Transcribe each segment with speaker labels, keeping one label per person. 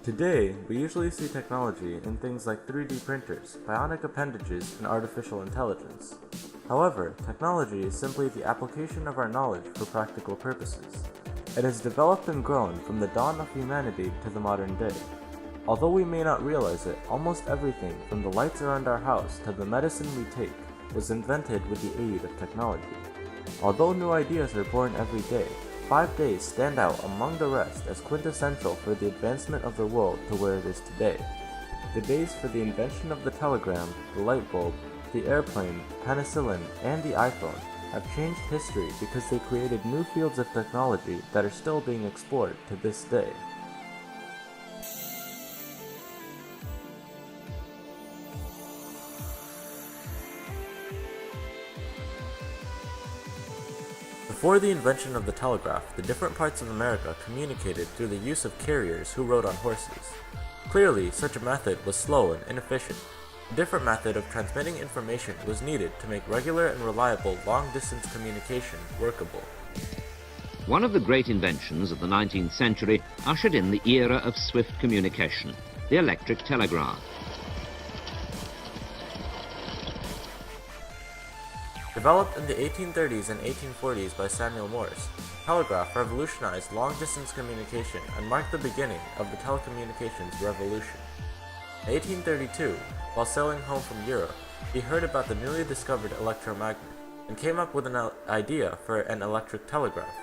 Speaker 1: Today, we usually see technology in things like 3D printers, bionic appendages, and artificial intelligence. However, technology is simply the application of our knowledge for practical purposes. It has developed and grown from the dawn of humanity to the modern day. Although we may not realize it, almost everything from the lights around our house to the medicine we take was invented with the aid of technology. Although new ideas are born every day, 5 days stand out among the rest as quintessential for the advancement of the world to where it is today. The days for the invention of the telegram, the light bulb, the airplane, penicillin, and the iPhone have changed history because they created new fields of technology that are still being explored to this day. Before the invention of the telegraph, the different parts of America communicated through the use of carriers who rode on horses. Clearly, such a method was slow and inefficient. A different method of transmitting information was needed to make regular and reliable long-distance communication workable.
Speaker 2: One of the great inventions of the 19th century ushered in the era of swift communication, the electric telegraph.
Speaker 1: Developed in the 1830s and 1840s by Samuel Morse, the telegraph revolutionized long-distance communication and marked the beginning of the telecommunications revolution. In 1832, while sailing home from Europe, he heard about the newly discovered electromagnet and came up with an idea for an electric telegraph.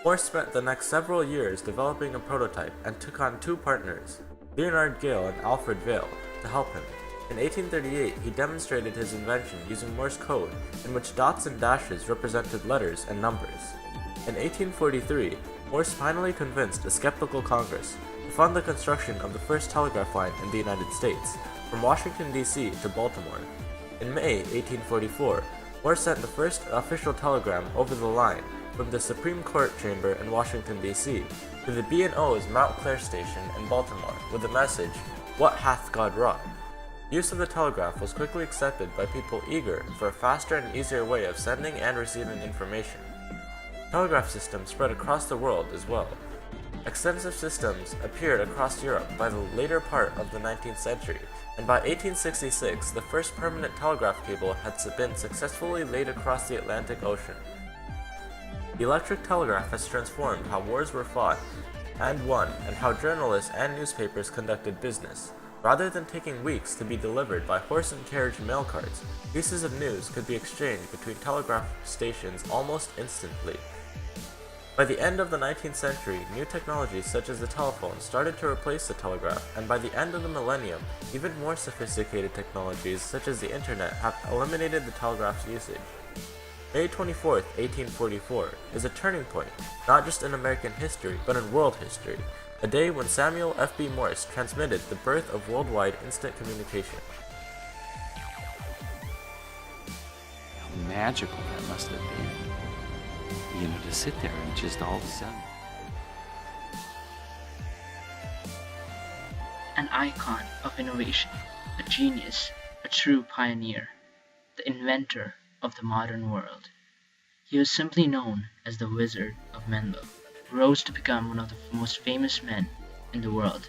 Speaker 1: Morse spent the next several years developing a prototype and took on two partners, Leonard Gale and Alfred Vail, to help him. In 1838, he demonstrated his invention using Morse code, in which dots and dashes represented letters and numbers. In 1843, Morse finally convinced a skeptical Congress to fund the construction of the first telegraph line in the United States, from Washington, D.C. to Baltimore. In May 1844, Morse sent the first official telegram over the line from the Supreme Court chamber in Washington, D.C. to the B&O's Mount Clair station in Baltimore with the message, "What hath God wrought?" Use of the telegraph was quickly accepted by people eager for a faster and easier way of sending and receiving information. Telegraph systems spread across the world as well. Extensive systems appeared across Europe by the later part of the 19th century, and by 1866 the first permanent telegraph cable had been successfully laid across the Atlantic Ocean. The electric telegraph has transformed how wars were fought and won, and how journalists and newspapers conducted business. Rather than taking weeks to be delivered by horse and carriage mail carts, pieces of news could be exchanged between telegraph stations almost instantly. By the end of the 19th century, new technologies such as the telephone started to replace the telegraph, and by the end of the millennium, even more sophisticated technologies such as the internet have eliminated the telegraph's usage. May 24, 1844 is a turning point, not just in American history, but in world history. A day when Samuel F.B. Morse transmitted the birth of worldwide instant communication.
Speaker 3: How magical that must have been, to sit there and just all of a sudden.
Speaker 4: An icon of innovation, a genius, a true pioneer, the inventor of the modern world. He was simply known as the Wizard of Menlo, rose to become one of the most famous men in the world.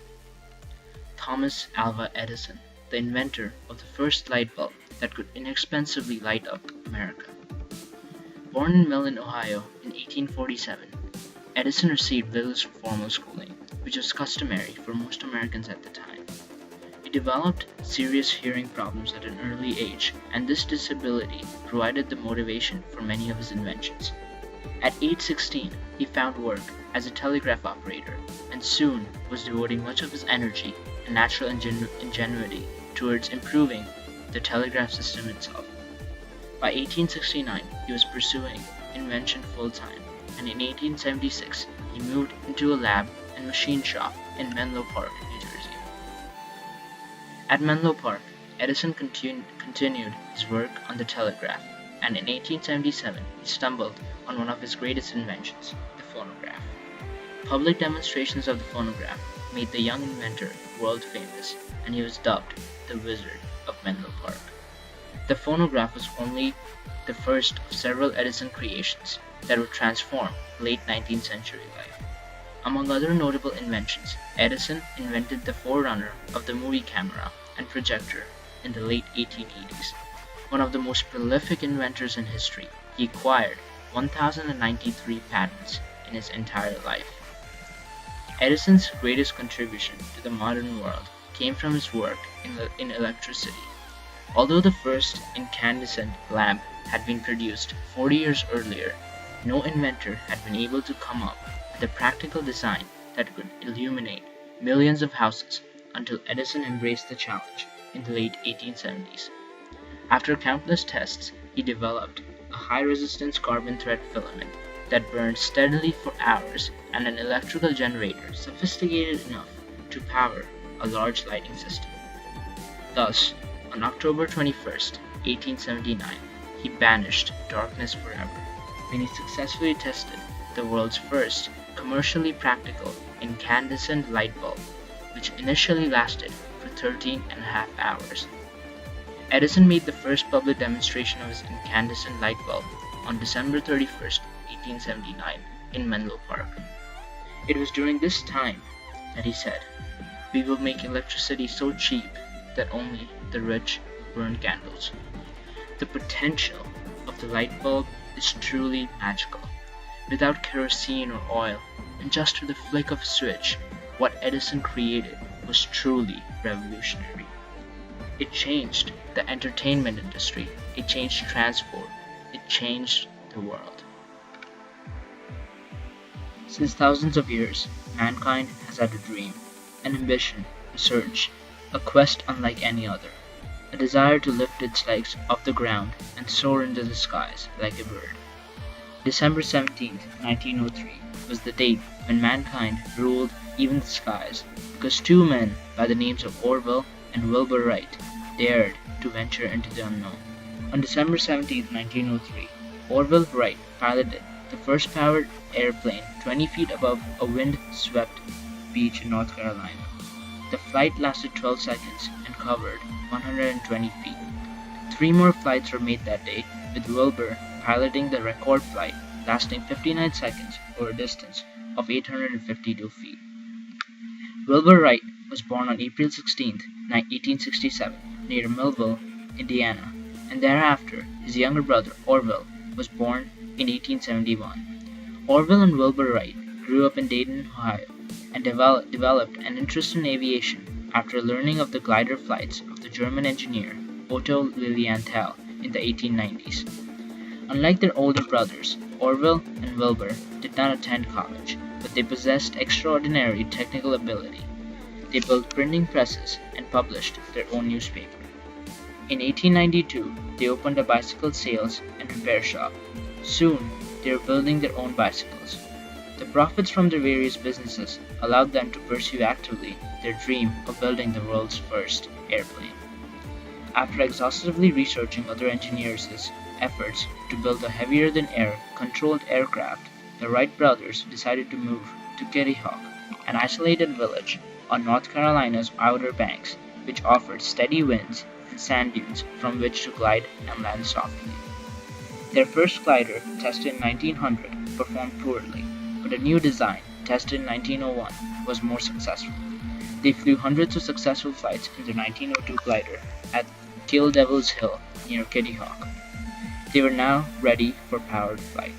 Speaker 4: Thomas Alva Edison, the inventor of the first light bulb that could inexpensively light up America. Born in Millen, Ohio in 1847, Edison received little formal schooling, which was customary for most Americans at the time. He developed serious hearing problems at an early age, and this disability provided the motivation for many of his inventions. At age 16, he found work as a telegraph operator and soon was devoting much of his energy and natural ingenuity towards improving the telegraph system itself. By 1869, he was pursuing invention full-time, and in 1876, he moved into a lab and machine shop in Menlo Park, New Jersey. At Menlo Park, Edison continued his work on the telegraph, and in 1877 he stumbled on one of his greatest inventions, the phonograph. Public demonstrations of the phonograph made the young inventor world famous, and he was dubbed the Wizard of Menlo Park. The phonograph was only the first of several Edison creations that would transform late 19th century life. Among other notable inventions, Edison invented the forerunner of the movie camera and projector in the late 1880s. One of the most prolific inventors in history, he acquired 1,093 patents in his entire life. Edison's greatest contribution to the modern world came from his work in electricity. Although the first incandescent lamp had been produced 40 years earlier, no inventor had been able to come up with a practical design that could illuminate millions of houses until Edison embraced the challenge in the late 1870s. After countless tests, he developed a high-resistance carbon thread filament that burned steadily for hours and an electrical generator sophisticated enough to power a large lighting system. Thus, on October 21st, 1879, he banished darkness forever when he successfully tested the world's first commercially practical incandescent light bulb, which initially lasted for 13.5 hours. Edison made the first public demonstration of his incandescent light bulb on December 31st, 1879, in Menlo Park. It was during this time that he said, "We will make electricity so cheap that only the rich burn candles." The potential of the light bulb is truly magical. Without kerosene or oil, and just with the flick of a switch, what Edison created was truly revolutionary. It changed the entertainment industry, it changed transport, it changed the world. Since thousands of years, mankind has had a dream, an ambition, a search, a quest unlike any other, a desire to lift its legs off the ground and soar into the skies like a bird. December 17, 1903 was the date when mankind ruled even the skies because two men by the names of Orville and Wilbur Wright dared to venture into the unknown. On December 17, 1903, Orville Wright piloted the first powered airplane 20 feet above a wind-swept beach in North Carolina. The flight lasted 12 seconds and covered 120 feet. 3 more flights were made that day, with Wilbur piloting the record flight lasting 59 seconds over a distance of 852 feet. Wilbur Wright was born on April 16, 1867, near Millville, Indiana, and thereafter his younger brother Orville was born in 1871. Orville and Wilbur Wright grew up in Dayton, Ohio, and developed an interest in aviation after learning of the glider flights of the German engineer Otto Lilienthal in the 1890s. Unlike their older brothers, Orville and Wilbur did not attend college, but they possessed extraordinary technical ability. They built printing presses and published their own newspaper. In 1892, they opened a bicycle sales and repair shop. Soon, they were building their own bicycles. The profits from their various businesses allowed them to pursue actively their dream of building the world's first airplane. After exhaustively researching other engineers' efforts to build a heavier-than-air controlled aircraft, the Wright brothers decided to move to Kitty Hawk, an isolated village on North Carolina's Outer Banks, which offered steady winds and sand dunes from which to glide and land softly. Their first glider, tested in 1900, performed poorly, but a new design, tested in 1901, was more successful. They flew hundreds of successful flights in their 1902 glider at Kill Devil's Hill near Kitty Hawk. They were now ready for powered flight.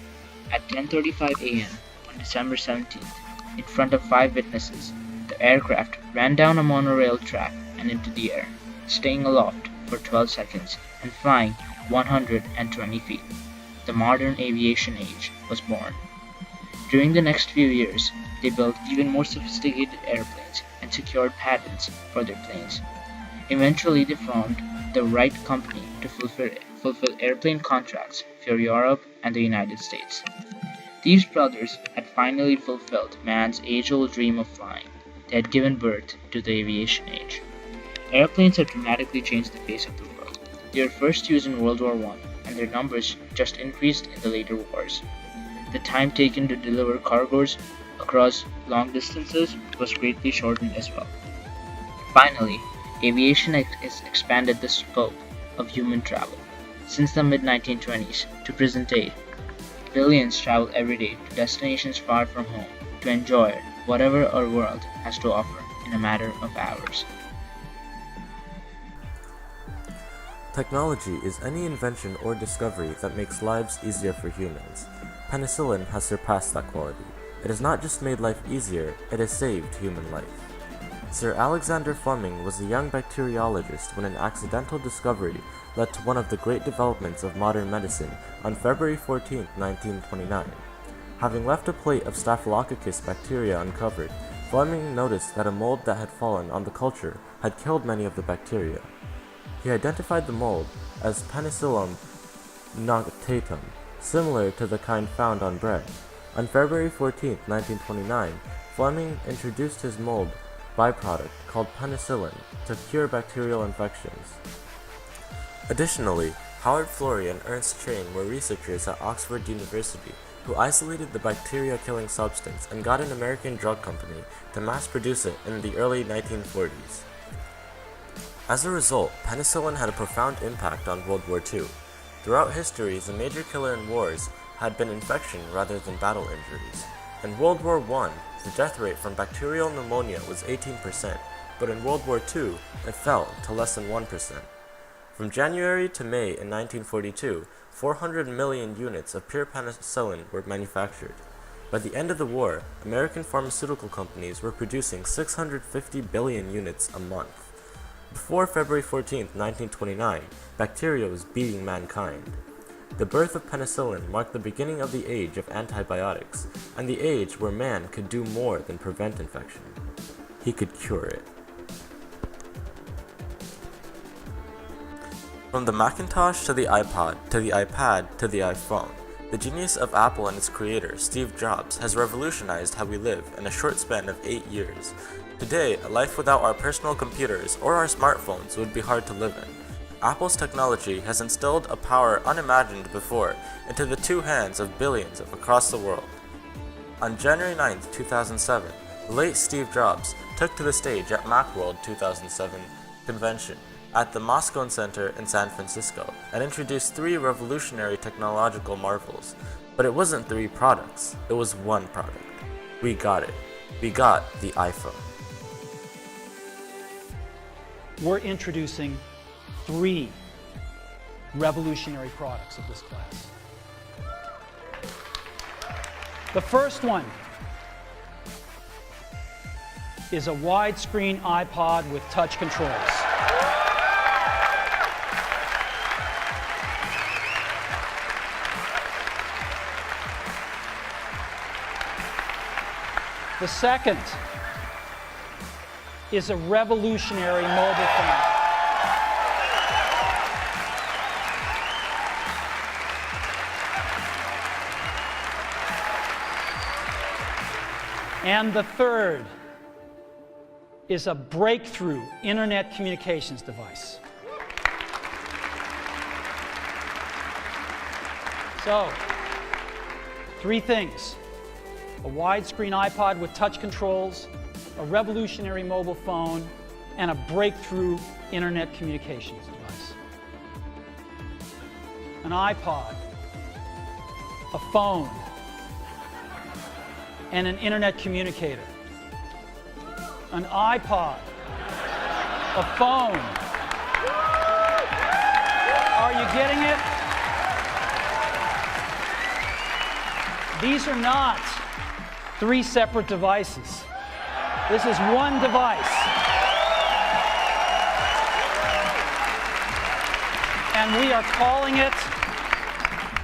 Speaker 4: At 10:35 a.m. on December 17th, in front of 5 witnesses, the aircraft ran down a monorail track and into the air, staying aloft for 12 seconds and flying 120 feet. The modern aviation age was born. During the next few years, they built even more sophisticated airplanes and secured patents for their planes. Eventually, they formed the Wright Company to fulfill airplane contracts for Europe and the United States. These brothers had finally fulfilled man's age-old dream of flying. They had given birth to the aviation age. Airplanes have dramatically changed the face of the world. They were first used in World War I, and their numbers just increased in the later wars. The time taken to deliver cargoes across long distances was greatly shortened as well. Finally, aviation has expanded the scope of human travel. Since the mid-1920s to present day, billions travel every day to destinations far from home to enjoy whatever our world has to offer in a matter of hours.
Speaker 1: Technology is any invention or discovery that makes lives easier for humans. Penicillin has surpassed that quality. It has not just made life easier, it has saved human life. Sir Alexander Fleming was a young bacteriologist when an accidental discovery led to one of the great developments of modern medicine on February 14, 1929. Having left a plate of Staphylococcus bacteria uncovered, Fleming noticed that a mold that had fallen on the culture had killed many of the bacteria. He identified the mold as Penicillium noctatum, similar to the kind found on bread. On February 14, 1929, Fleming introduced his mold byproduct called penicillin to cure bacterial infections. Additionally, Howard Florey and Ernst Chain were researchers at Oxford University who isolated the bacteria-killing substance and got an American drug company to mass-produce it in the early 1940s. As a result, penicillin had a profound impact on World War II. Throughout history, the major killer in wars had been infection rather than battle injuries. In World War I, the death rate from bacterial pneumonia was 18%, but in World War II, it fell to less than 1%. From January to May in 1942, 400 million units of pure penicillin were manufactured. By the end of the war, American pharmaceutical companies were producing 650 billion units a month. Before February 14, 1929, bacteria was beating mankind. The birth of penicillin marked the beginning of the age of antibiotics, and the age where man could do more than prevent infection. He could cure it. From the Macintosh to the iPod, to the iPad, to the iPhone, the genius of Apple and its creator, Steve Jobs, has revolutionized how we live in a short span of 8 years. Today, a life without our personal computers or our smartphones would be hard to live in. Apple's technology has instilled a power unimagined before into the two hands of billions across the world. On January 9, 2007, the late Steve Jobs took to the stage at Macworld 2007 convention at the Moscone Center in San Francisco and introduced 3 revolutionary technological marvels. But it wasn't 3 products, it was one product. We got it. We got the iPhone.
Speaker 5: We're introducing 3 revolutionary products of this class. The first one is a widescreen iPod with touch controls. The second is a revolutionary mobile phone. And the third is a breakthrough internet communications device. So, 3 things: a widescreen iPod with touch controls, a revolutionary mobile phone, and a breakthrough internet communications device. An iPod, a phone, and an internet communicator. An iPod, a phone. Are you getting it? These are not 3 separate devices. This is one device. And we are calling it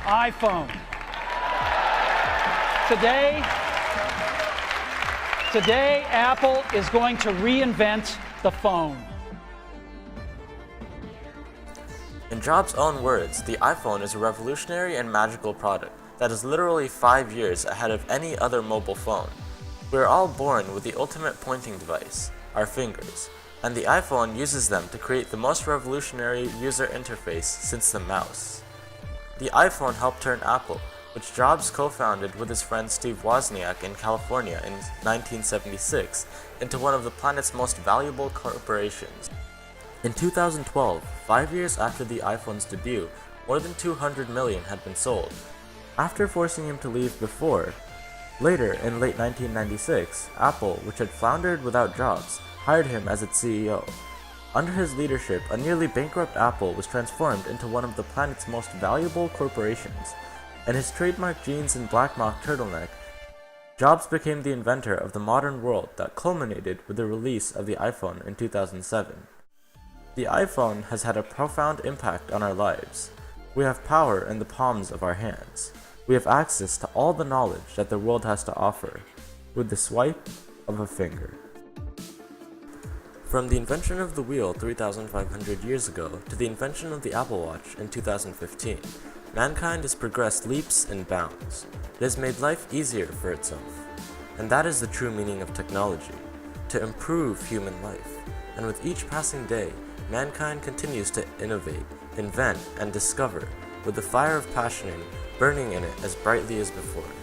Speaker 5: iPhone. Today, Apple is going to reinvent the phone.
Speaker 1: In Jobs' own words, the iPhone is a revolutionary and magical product that is literally 5 years ahead of any other mobile phone. We are all born with the ultimate pointing device, our fingers, and the iPhone uses them to create the most revolutionary user interface since the mouse. The iPhone helped turn Apple, which Jobs co-founded with his friend Steve Wozniak in California in 1976, into one of the planet's most valuable corporations. In 2012, 5 years after the iPhone's debut, more than 200 million had been sold. After forcing him to leave before, Later, in late 1996, Apple, which had floundered without Jobs, hired him as its CEO. Under his leadership, a nearly bankrupt Apple was transformed into one of the planet's most valuable corporations, and his trademark jeans and black mock turtleneck, Jobs became the inventor of the modern world that culminated with the release of the iPhone in 2007. The iPhone has had a profound impact on our lives. We have power in the palms of our hands. We have access to all the knowledge that the world has to offer, with the swipe of a finger. From the invention of the wheel 3,500 years ago to the invention of the Apple Watch in 2015, mankind has progressed leaps and bounds. It has made life easier for itself. And that is the true meaning of technology, to improve human life. And with each passing day, mankind continues to innovate, invent, and discover, with the fire of passion burning in it as brightly as before.